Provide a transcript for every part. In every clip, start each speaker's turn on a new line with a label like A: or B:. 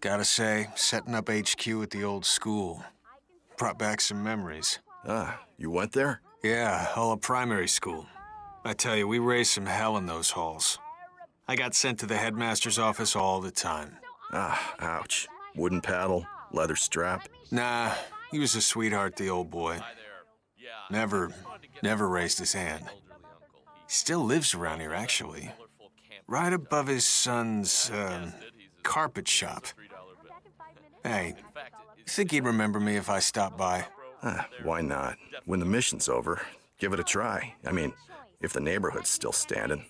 A: Gotta say, setting up HQ at the old school brought back some memories.
B: Ah, you went there?
A: Yeah, all of primary school. I tell you, we raised some hell in those halls. I got sent to the headmaster's office all the time.
B: Ah, ouch. Wooden paddle, leather strap.
A: Nah, he was a sweetheart, the old boy. Never raised his hand. He still lives around here, actually. Right above his son's, carpet shop. Hey, you think he'd remember me if I stopped by?
B: Why not? When the mission's over, give it a try. I mean, if the neighborhood's still standing.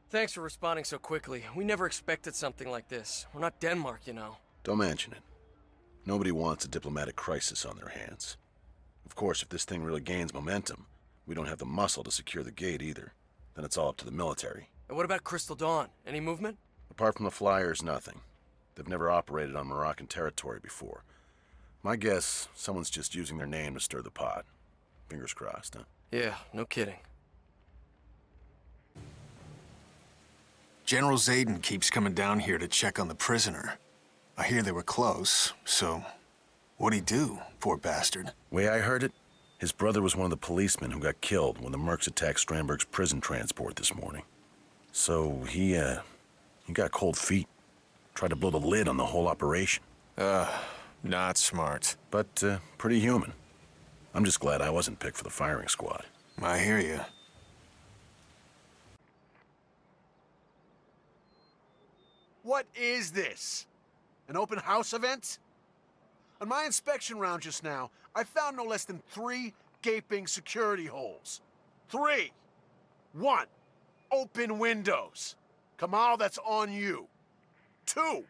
C: Thanks for responding so quickly. We never expected something like this. We're not Denmark, you know.
D: Don't mention it. Nobody wants a diplomatic crisis on their hands. Of course, if this thing really gains momentum, we don't have the muscle to secure the gate either. Then it's all up to the military.
C: And what about Crystal Dawn? Any movement?
D: Apart from the flyers, nothing. They've never operated on Moroccan territory before. My guess, someone's just using their name to stir the pot. Fingers crossed, huh?
C: Yeah, no kidding.
A: General Zayden keeps coming down here to check on the prisoner. I hear they were close, so what'd he do, poor bastard?
D: Way I heard it, his brother was one of the policemen who got killed when the mercs attacked Strandberg's prison transport this morning. So he got cold feet. Tried to blow the lid on the whole operation.
A: Not smart.
D: But pretty human. I'm just glad I wasn't picked for the firing squad.
A: I hear you.
E: What is this? An open house event? On my inspection round just now, I found no less than 3 gaping security holes. 3! 1. Open windows. Kamal, that's on you. 2.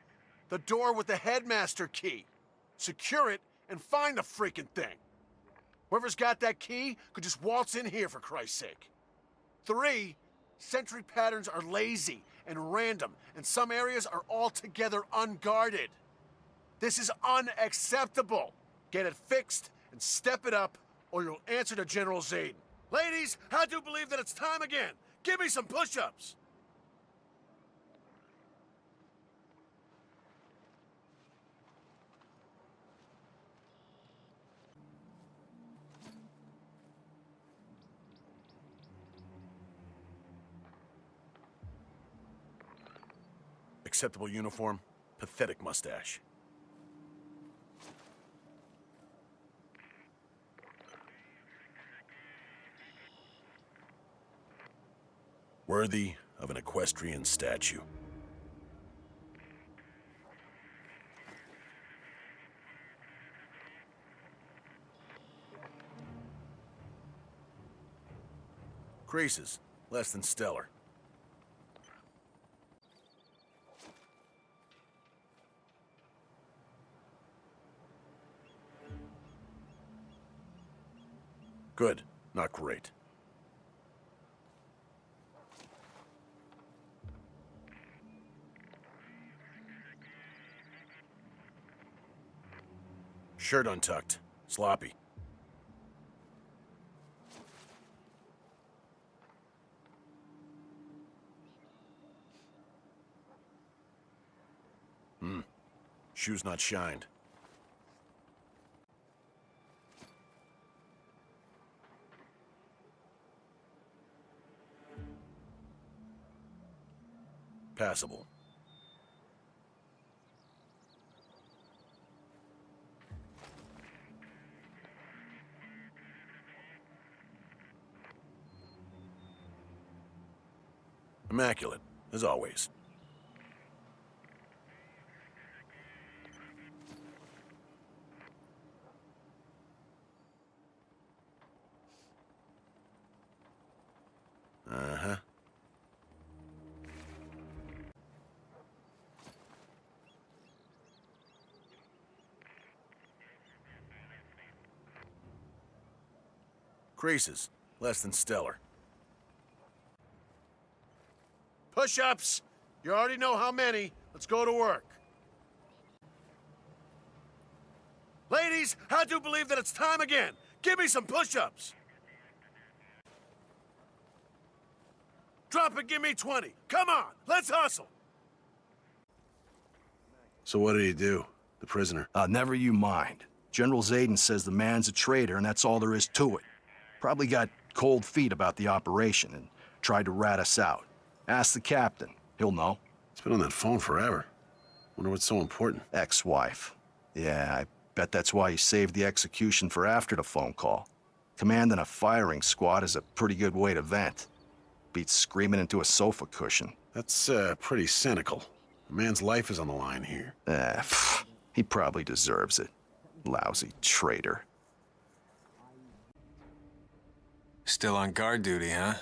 E: The door with the headmaster key. Secure it and find the freaking thing. Whoever's got that key could just waltz in here, for Christ's sake. 3. Sentry patterns are lazy and random, and some areas are altogether unguarded. This is unacceptable. Get it fixed and step it up, or you'll answer to General Zayden. Ladies, I do believe that it's time again. Give me some push-ups.
D: Acceptable uniform, pathetic mustache. Worthy of an equestrian statue. Creases, less than stellar. Good, not great. Shirt untucked, sloppy. Shoes not shined. Passable. Immaculate, as always. Uh-huh. Creases, less than stellar.
E: Push-ups! You already know how many. Let's go to work. Ladies, I do believe that it's time again. Give me some push-ups. Drop it, give me 20. Come on, let's hustle.
D: So what did he do? The prisoner?
B: Never you mind. General Zayden says the man's a traitor, and that's all there is to it. Probably got cold feet about the operation and tried to rat us out. Ask the captain. He'll know.
D: He's been on that phone forever. Wonder what's so important.
B: Ex-wife. Yeah, I bet that's why he saved the execution for after the phone call. Commanding a firing squad is a pretty good way to vent. Beats screaming into a sofa cushion.
D: That's, pretty cynical. A man's life is on the line here.
B: He probably deserves it. Lousy traitor.
A: Still on guard duty, huh?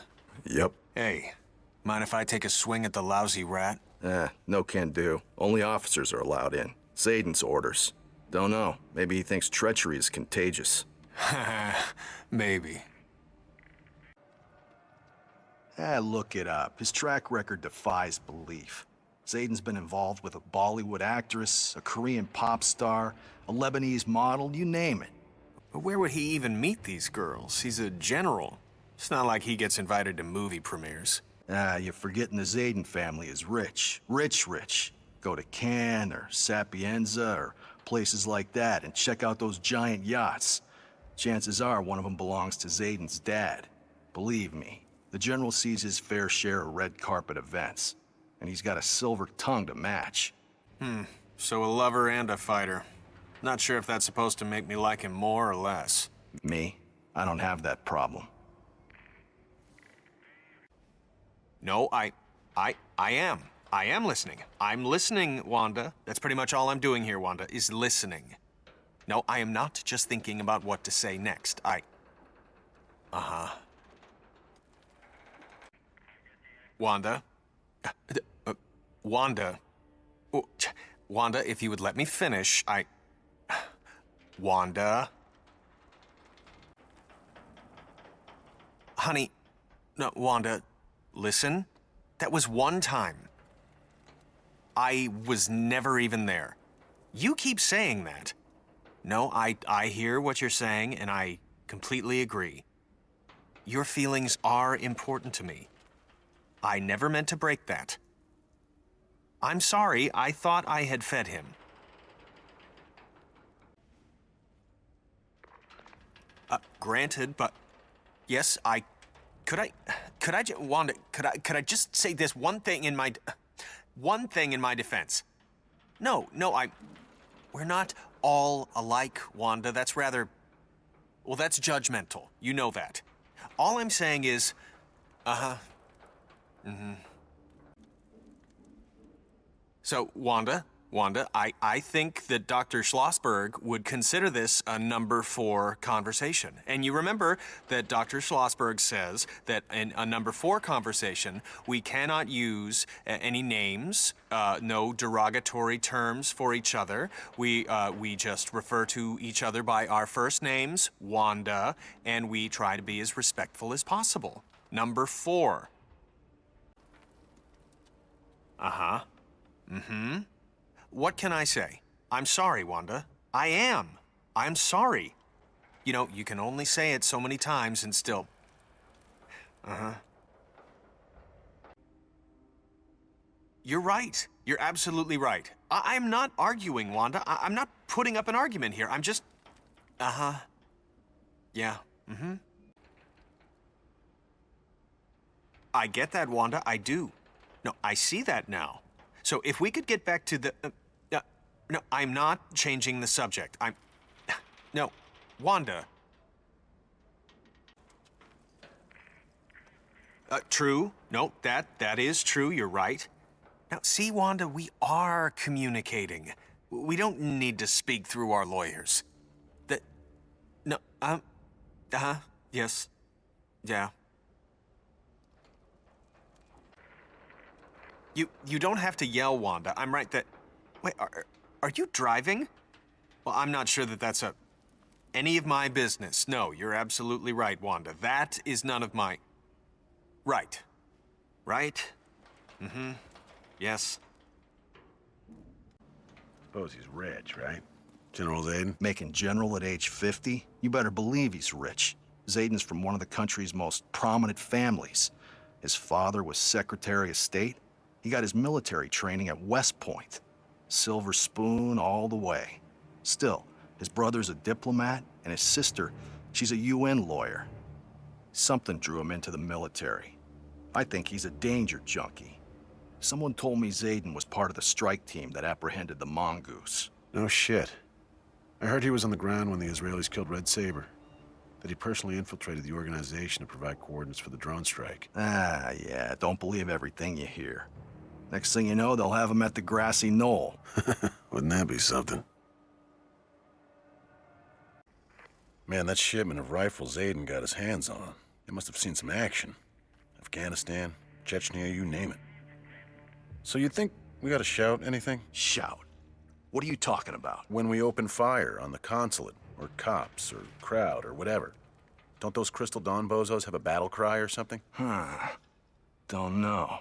B: Yep.
A: Hey, mind if I take a swing at the lousy rat?
B: No can do. Only officers are allowed in. Zayden's orders. Don't know. Maybe he thinks treachery is contagious.
A: Maybe.
B: Look it up. His track record defies belief. Zayden's been involved with a Bollywood actress, a Korean pop star, a Lebanese model, you name it.
A: But where would he even meet these girls? He's a general. It's not like he gets invited to movie premieres.
B: You're forgetting the Zayden family is rich. Rich. Go to Cannes or Sapienza or places like that and check out those giant yachts. Chances are one of them belongs to Zayden's dad. Believe me, the general sees his fair share of red carpet events, and he's got a silver tongue to match.
A: So a lover and a fighter. Not sure if that's supposed to make me like him more or less.
B: Me? I don't have that problem.
A: No, I am. I am listening. I'm listening, Wanda. That's pretty much all I'm doing here, Wanda, is listening. No, I am not just thinking about what to say next. Wanda? Wanda? Oh, Wanda, if you would let me finish, Wanda? Honey, no, Wanda, listen. That was one time. I was never even there. You keep saying that. No, I hear what you're saying, and I completely agree. Your feelings are important to me. I never meant to break that. I'm sorry, I thought I had fed him. Granted, but yes, Wanda, could I just say this one thing in my defense? No, we're not all alike, Wanda. That's rather, well, that's judgmental. You know that. All I'm saying is, So, Wanda, I think that Dr. Schlossberg would consider this a number 4 conversation. And you remember that Dr. Schlossberg says that in a number 4 conversation, we cannot use any names, no derogatory terms for each other. We just refer to each other by our first names, Wanda, and we try to be as respectful as possible. Number 4. What can I say? I'm sorry, Wanda. I am. I'm sorry. You know, you can only say it so many times and still... You're right. You're absolutely right. I'm not arguing, Wanda. I'm not putting up an argument here. I'm just... Yeah. I get that, Wanda. I do. No, I see that now. So if we could get back to the... no, I'm not changing the subject. No, Wanda. True. No, that is true. You're right. Now, see, Wanda, we are communicating. We don't need to speak through our lawyers. Yes. Yeah. You don't have to yell, Wanda. I'm right that... Wait, are you driving? Well, I'm not sure that that's any of my business. No, you're absolutely right, Wanda. That is none of my... Right. Right? Yes.
D: Suppose he's rich, right? General Zayden?
B: Making general at age 50? You better believe he's rich. Zayden's from one of the country's most prominent families. His father was Secretary of State. He got his military training at West Point. Silver spoon all the way. Still, his brother's a diplomat, and his sister, she's a UN lawyer. Something drew him into the military. I think he's a danger junkie. Someone told me Zayden was part of the strike team that apprehended the mongoose.
F: No shit. I heard he was on the ground when the Israelis killed Red Saber. That he personally infiltrated the organization to provide coordinates for the drone strike.
B: Ah, yeah, don't believe everything you hear. Next thing you know, they'll have him at the grassy knoll.
F: Wouldn't that be something?
D: Man, that shipment of rifles Aiden got his hands on, they must have seen some action. Afghanistan, Chechnya, you name it. So you think we gotta shout anything?
B: Shout. What are you talking about?
D: When we open fire on the consulate, or cops, or crowd, or whatever. Don't those Crystal Dawn bozos have a battle cry or something?
B: Don't know.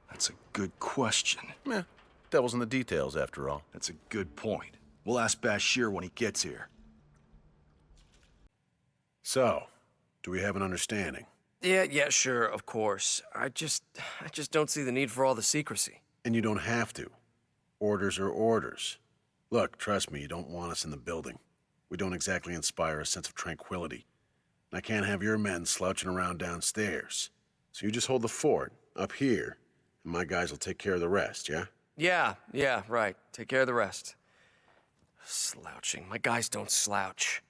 B: That's a good question.
D: Meh, devil's in the details after all.
B: That's a good point. We'll ask Bashir when he gets here.
F: So, do we have an understanding?
C: Yeah, sure, of course. I just don't see the need for all the secrecy.
F: And you don't have to. Orders are orders. Look, trust me, you don't want us in the building. We don't exactly inspire a sense of tranquility. And I can't have your men slouching around downstairs. So you just hold the fort, up here, and my guys will take care of the rest, yeah?
C: Yeah, right. Take care of the rest. Slouching. My guys don't slouch.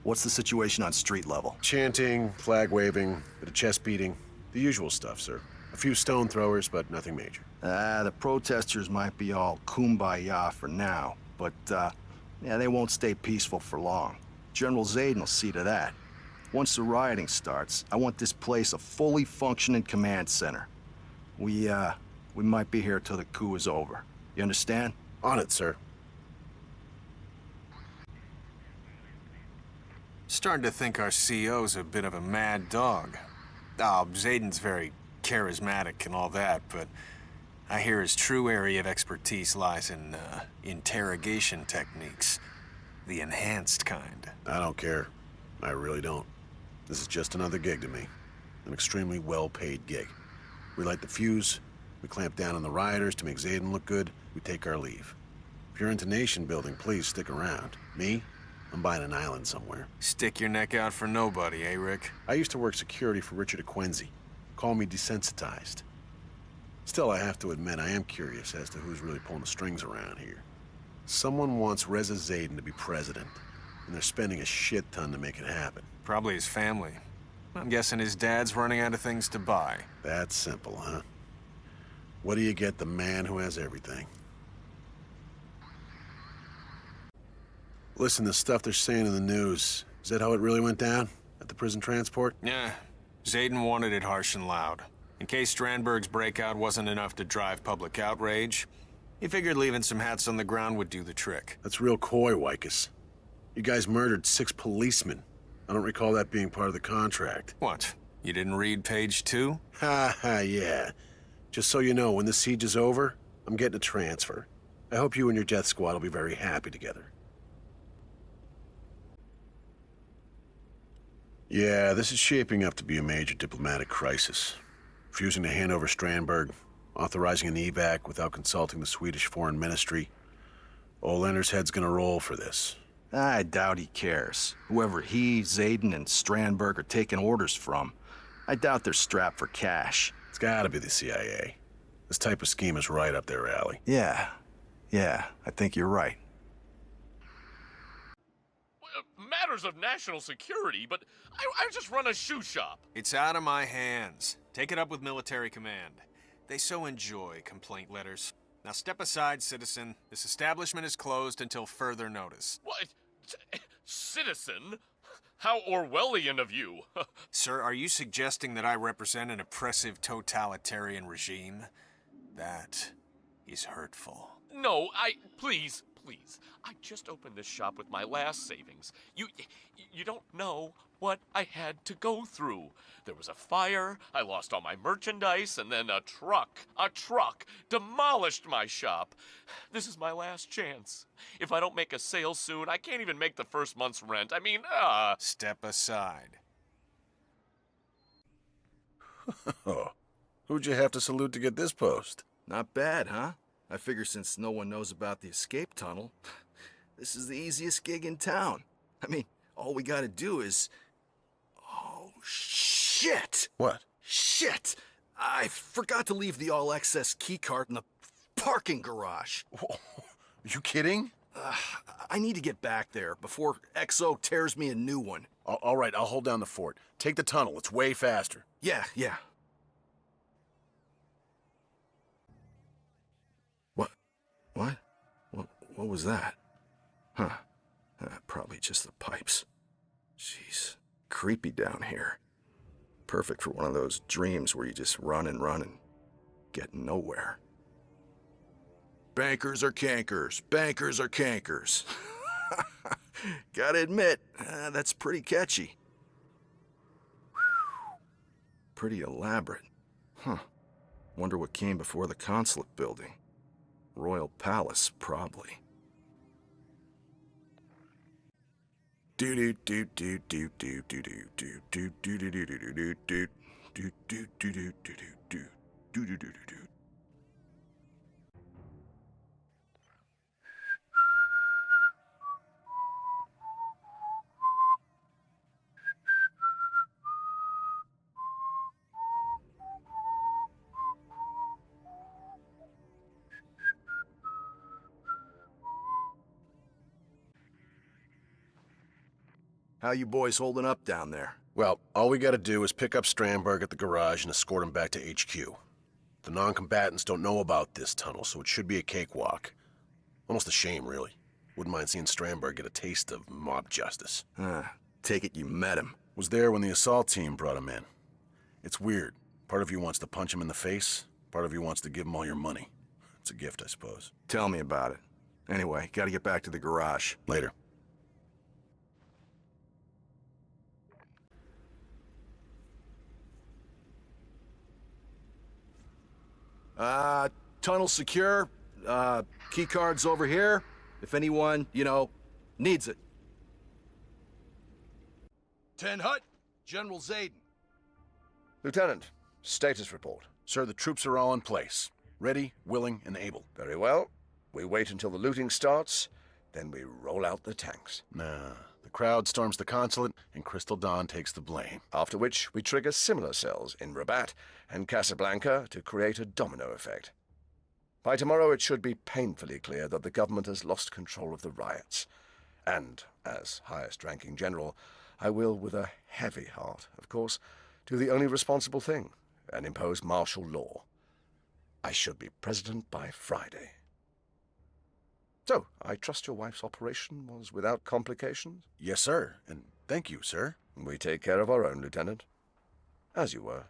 B: What's the situation on street level?
F: Chanting, flag waving, bit of chest beating. The usual stuff, sir. A few stone throwers, but nothing major.
B: The protesters might be all kumbaya for now, but, yeah, they won't stay peaceful for long. General Zayden will see to that. Once the rioting starts, I want this place a fully functioning command center. We might be here till the coup is over. You understand?
F: On it, sir.
A: Starting to think our CO's a bit of a mad dog. Oh, Zayden's very charismatic and all that, but I hear his true area of expertise lies in interrogation techniques. The enhanced kind.
F: I don't care. I really don't. This is just another gig to me. An extremely well-paid gig. We light the fuse, we clamp down on the rioters to make Zayden look good, we take our leave. If you're into nation building, please stick around. Me? I'm buying an island somewhere.
A: Stick your neck out for nobody, eh, Rick?
F: I used to work security for Richard Quincy. Call me desensitized. Still, I have to admit, I am curious as to who's really pulling the strings around here. Someone wants Reza Zayden to be president, and they're spending a shit ton to make it happen.
A: Probably his family. I'm guessing his dad's running out of things to buy.
F: That's simple, huh? What do you get the man who has everything? Listen, the stuff they're saying in the news, is that how it really went down? At the prison transport?
A: Yeah, Zayden wanted it harsh and loud. In case Strandberg's breakout wasn't enough to drive public outrage, he figured leaving some hats on the ground would do the trick.
F: That's real coy, Wycus. You guys murdered 6 policemen. I don't recall that being part of the contract.
A: What? You didn't read page 2?
F: Yeah. Just so you know, when the siege is over, I'm getting a transfer. I hope you and your death squad will be very happy together. Yeah, this is shaping up to be a major diplomatic crisis. Refusing to hand over Strandberg, authorizing an evac without consulting the Swedish Foreign Ministry. Olender's head's gonna roll for this.
B: I doubt he cares. Whoever he, Zayden, and Strandberg are taking orders from, I doubt they're strapped for cash.
F: It's gotta be the CIA. This type of scheme is right up their alley.
B: Yeah, I think you're right.
G: Matters of national security, but I just run a shoe shop.
A: It's out of my hands. Take it up with military command. They so enjoy complaint letters. Now step aside, citizen. This establishment is closed until further notice.
G: What? Citizen? How Orwellian of you.
A: Sir, are you suggesting that I represent an oppressive totalitarian regime? That is hurtful.
G: No, please. I just opened this shop with my last savings. You don't know what I had to go through. There was a fire, I lost all my merchandise, and then a truck demolished my shop. This is my last chance. If I don't make a sale soon, I can't even make the first month's rent. I mean,
A: Step aside.
F: Oh, who'd you have to salute to get this post?
B: Not bad, huh? I figure since no one knows about the escape tunnel, this is the easiest gig in town. I mean, all we gotta do is... Oh, shit!
D: What?
B: Shit! I forgot to leave the all-access keycard in the parking garage.
D: Are you kidding?
B: I need to get back there before XO tears me a new one.
D: All right, I'll hold down the fort. Take the tunnel. It's way faster.
B: Yeah. What? What was that? Huh. Probably just the pipes. Jeez. Creepy down here. Perfect for one of those dreams where you just run and get nowhere. Bankers are cankers. Bankers are cankers. Gotta admit, that's pretty catchy. Pretty elaborate. Huh. Wonder what came before the consulate building. Royal Palace, probably. How you boys holding up down there?
F: Well, all we gotta do is pick up Strandberg at the garage and escort him back to HQ. The non-combatants don't know about this tunnel, so it should be a cakewalk. Almost a shame, really. Wouldn't mind seeing Strandberg get a taste of mob justice.
B: Take it you met him.
F: Was there when the assault team brought him in. It's weird. Part of you wants to punch him in the face, part of you wants to give him all your money. It's a gift, I suppose.
B: Tell me about it. Anyway, gotta get back to the garage.
F: Later.
B: Tunnel secure. Keycard's over here. If anyone, needs it. 10 Hut, General Zayden.
H: Lieutenant, status report.
F: Sir, the troops are all in place. Ready, willing, and able.
H: Very well. We wait until the looting starts, then we roll out the tanks.
F: Nah. The crowd storms the consulate, and Crystal Dawn takes the blame.
H: After which, we trigger similar cells in Rabat and Casablanca to create a domino effect. By tomorrow, it should be painfully clear that the government has lost control of the riots. And, as highest-ranking general, I will, with a heavy heart, of course, do the only responsible thing, and impose martial law. I should be president by Friday. So, I trust your wife's operation was without complications?
F: Yes, sir, and thank you, sir.
H: We take care of our own, Lieutenant. As you were.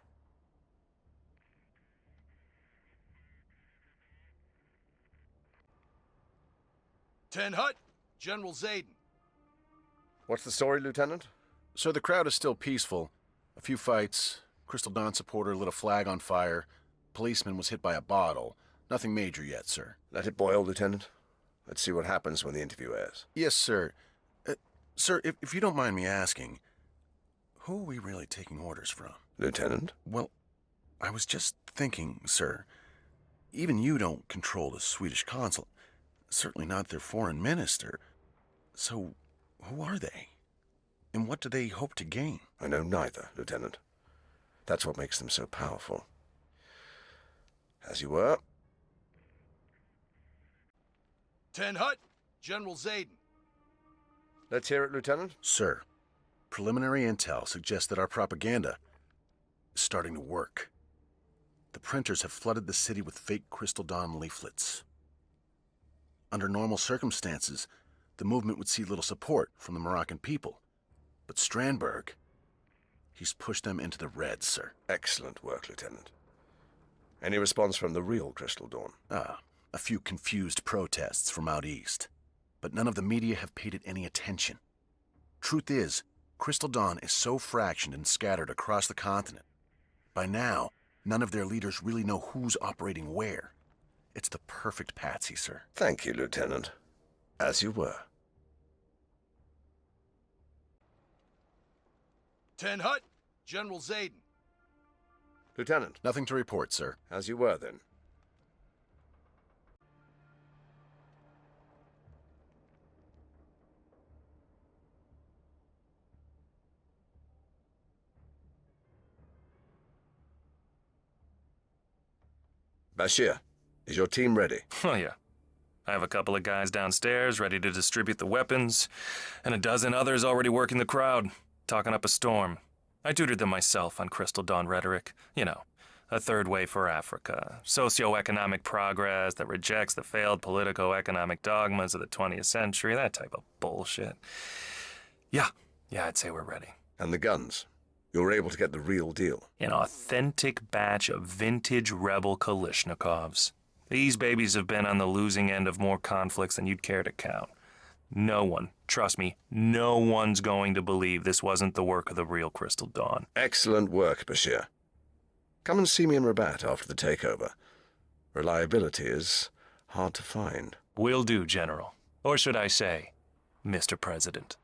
B: Ten Hut, General Zayden.
H: What's the story, Lieutenant?
F: Sir, the crowd is still peaceful. A few fights. Crystal Dawn supporter lit a flag on fire. Policeman was hit by a bottle. Nothing major yet, sir.
H: Let it boil, Lieutenant. Let's see what happens when the interview airs.
F: Yes, sir. Sir, if you don't mind me asking, who are we really taking orders from?
H: Lieutenant?
F: Well, I was just thinking, sir. Even you don't control the Swedish consulate. Certainly not their foreign minister. So, who are they? And what do they hope to gain?
H: I know neither, Lieutenant. That's what makes them so powerful. As you were.
B: Ten Hut, General Zayden.
H: Let's hear it, Lieutenant.
F: Sir, preliminary intel suggests that our propaganda is starting to work. The printers have flooded the city with fake Crystal Dawn leaflets. Under normal circumstances, the movement would see little support from the Moroccan people. But Strandberg, he's pushed them into the red, sir.
H: Excellent work, Lieutenant. Any response from the real Crystal Dawn?
F: A few confused protests from out east. But none of the media have paid it any attention. Truth is, Crystal Dawn is so fractioned and scattered across the continent. By now, none of their leaders really know who's operating where. It's the perfect patsy, sir.
H: Thank you, Lieutenant. As you were.
B: Ten Hut, General Zayden.
H: Lieutenant.
F: Nothing to report, sir.
H: As you were, then. Bashir, is your team ready?
I: Oh, yeah. I have a couple of guys downstairs ready to distribute the weapons, and a dozen others already working the crowd, talking up a storm. I tutored them myself on Crystal Dawn rhetoric. You know, a third way for Africa, socio-economic progress that rejects the failed politico-economic dogmas of the 20th century, that type of bullshit. Yeah, I'd say we're ready.
H: And the guns? You were able to get the real deal?
I: An authentic batch of vintage rebel Kalashnikovs. These babies have been on the losing end of more conflicts than you'd care to count. No one, trust me, no one's going to believe this wasn't the work of the real Crystal Dawn.
H: Excellent work, Bashir. Come and see me in Rabat after the takeover. Reliability is hard to find.
I: Will do, General. Or should I say, Mr. President.